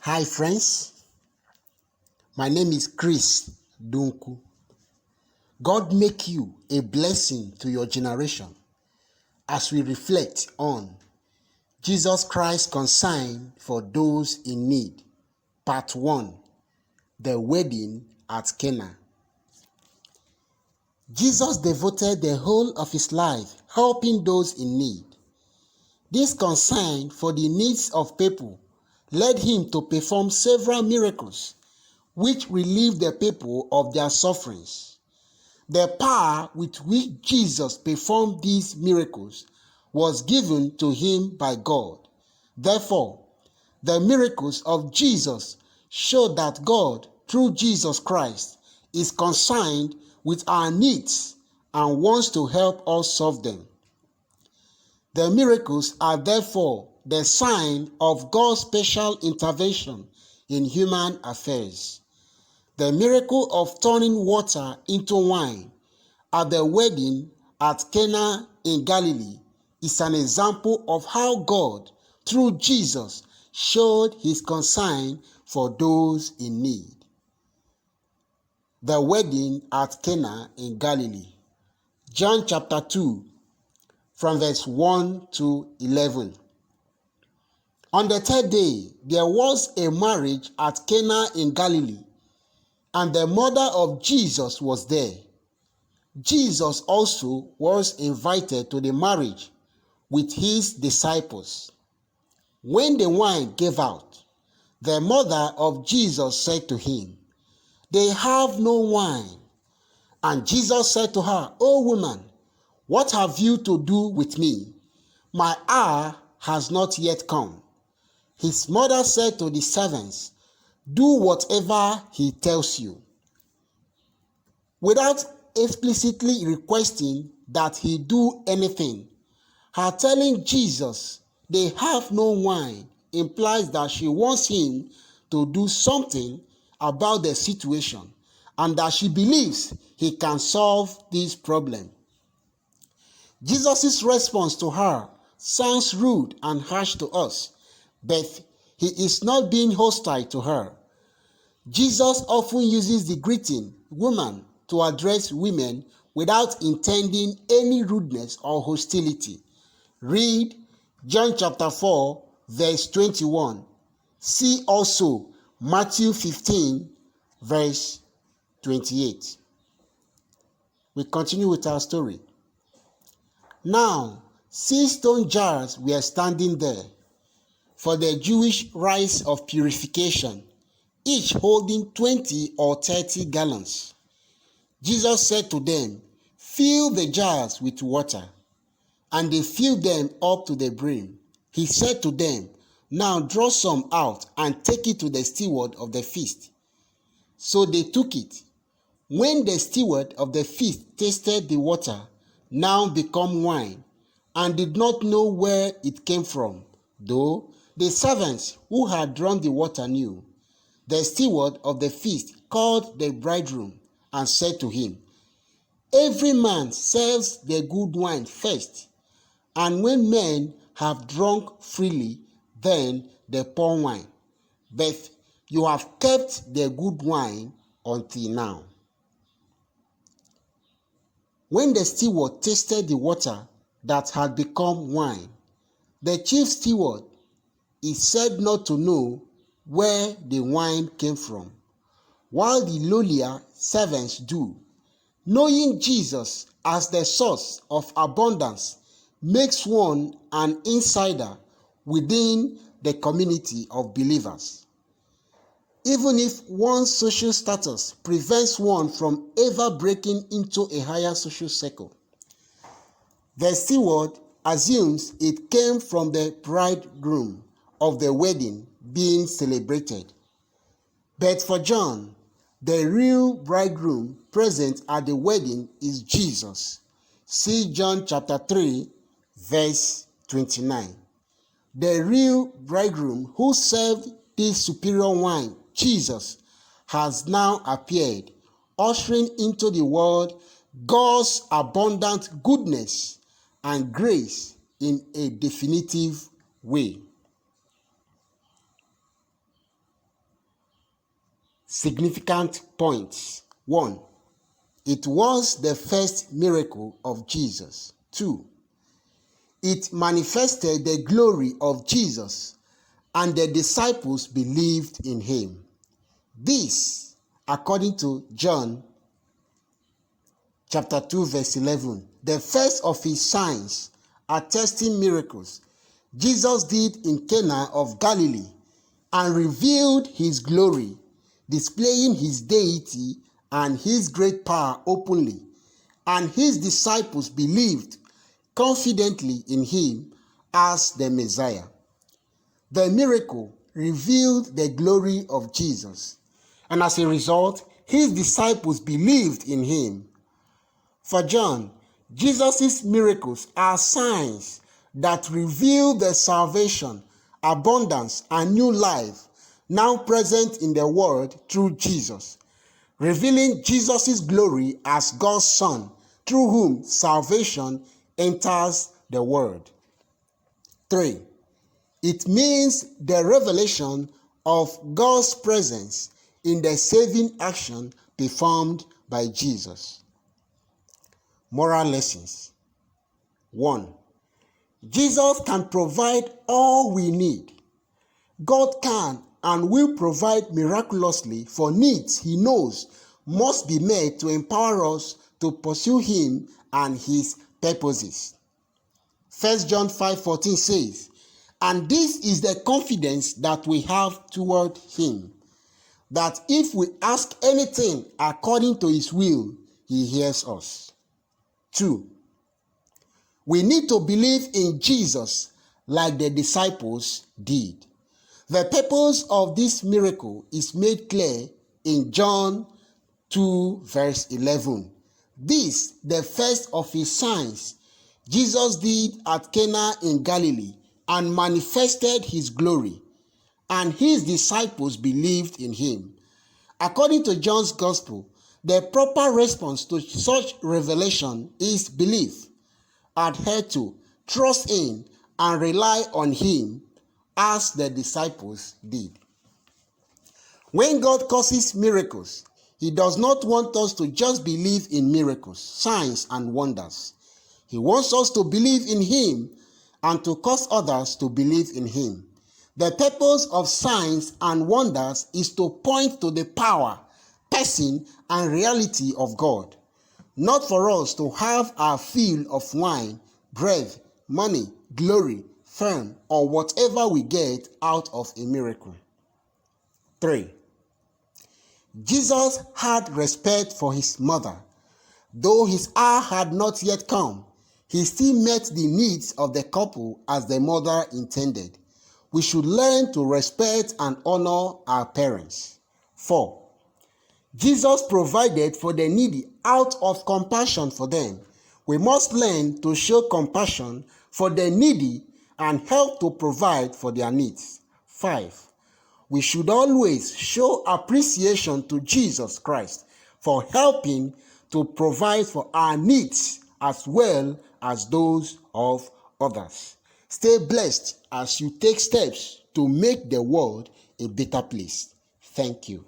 Hi friends, my name is Chris Dunku. God make you a blessing to your generation as we reflect on Jesus Christ concern for those in need. Part 1, the wedding at Cana. Jesus devoted the whole of his life helping those in need. This concern for the needs of people led him to perform several miracles which relieved the people of their sufferings. The power with which Jesus performed these miracles was given to him by God. Therefore, the miracles of Jesus show that God, through Jesus Christ, is concerned with our needs and wants to help us solve them. The miracles are therefore the sign of God's special intervention in human affairs. The miracle of turning water into wine at the wedding at Cana in Galilee is an example of how God, through Jesus, showed his concern for those in need. The wedding at Cana in Galilee. John chapter 2, from verse 1 to 11. On the third day, there was a marriage at Cana in Galilee, and the mother of Jesus was there. Jesus also was invited to the marriage with his disciples. When the wine gave out, the mother of Jesus said to him, "They have no wine." And Jesus said to her, "O woman, what have you to do with me? My hour has not yet come." His mother said to the servants, "Do whatever he tells you." Without explicitly requesting that he do anything, her telling Jesus they have no wine implies that she wants him to do something about the situation and that she believes he can solve this problem. Jesus' response to her sounds rude and harsh to us, but he is not being hostile to her. Jesus often uses the greeting, "woman," to address women without intending any rudeness or hostility. Read John chapter 4, verse 21. See also Matthew 15, verse 28. We continue with our story. Now, 6 stone jars were standing there for the Jewish rites of purification, each holding 20 or 30 gallons. Jesus said to them, "Fill the jars with water." And they filled them up to the brim. He said to them, "Now draw some out and take it to the steward of the feast." So they took it. When the steward of the feast tasted the water, now become wine, and did not know where it came from, though the servants who had drawn the water knew, the steward of the feast called the bridegroom and said to him, "Every man serves the good wine first, and when men have drunk freely, then the poor wine. But you have kept the good wine until now." When the steward tasted the water that had become wine, the chief steward is said not to know where the wine came from, while the lowlier servants do. Knowing Jesus as the source of abundance makes one an insider within the community of believers. Even if one's social status prevents one from ever breaking into a higher social circle, the steward assumes it came from the bridegroom of the wedding being celebrated. But for John, the real bridegroom present at the wedding is Jesus. See John chapter 3, verse 29. The real bridegroom who served this superior wine, Jesus, has now appeared, ushering into the world God's abundant goodness and grace in a definitive way. significant points. 1. It was the first miracle of Jesus. 2. It manifested the glory of Jesus, and the disciples believed in him. This, according to John chapter 2, verse 11, the first of his signs, attesting miracles, Jesus did in Cana of Galilee, and revealed his glory, displaying his deity and his great power openly. And his disciples believed confidently in him as the Messiah. The miracle revealed the glory of Jesus, and as a result, his disciples believed in him. For John, Jesus' miracles are signs that reveal the salvation, abundance, and new life now present in the world through Jesus, revealing Jesus' glory as God's Son, through whom salvation enters the world. 3. It means the revelation of God's presence in the saving action performed by Jesus. Moral lessons. 1. Jesus can provide all we need. God can and will provide miraculously for needs he knows must be met to empower us to pursue him and his purposes. 1 John 5:14 says, "And this is the confidence that we have toward him, that if we ask anything according to his will, he hears us." 2. We need to believe in Jesus like the disciples did. The purpose of this miracle is made clear in John 2, verse 11. This, the first of his signs, Jesus did at Cana in Galilee and manifested his glory, and his disciples believed in him. According to John's Gospel, the proper response to such revelation is belief, adhere to, trust in, and rely on him as the disciples did. When God causes miracles, he does not want us to just believe in miracles, signs, and wonders. He wants us to believe in him and to cause others to believe in him. The purpose of signs and wonders is to point to the power, person, and reality of God, not for us to have our fill of wine, bread, money, glory, fame, or whatever we get out of a miracle. 3. Jesus had respect for his mother. Though his hour had not yet come, he still met the needs of the couple as the mother intended. We should learn to respect and honor our parents. 4. Jesus provided for the needy out of compassion for them. We must learn to show compassion for the needy and help to provide for their needs. 5. We should always show appreciation to Jesus Christ for helping to provide for our needs as well as those of others. Stay blessed as you take steps to make the world a better place. Thank you.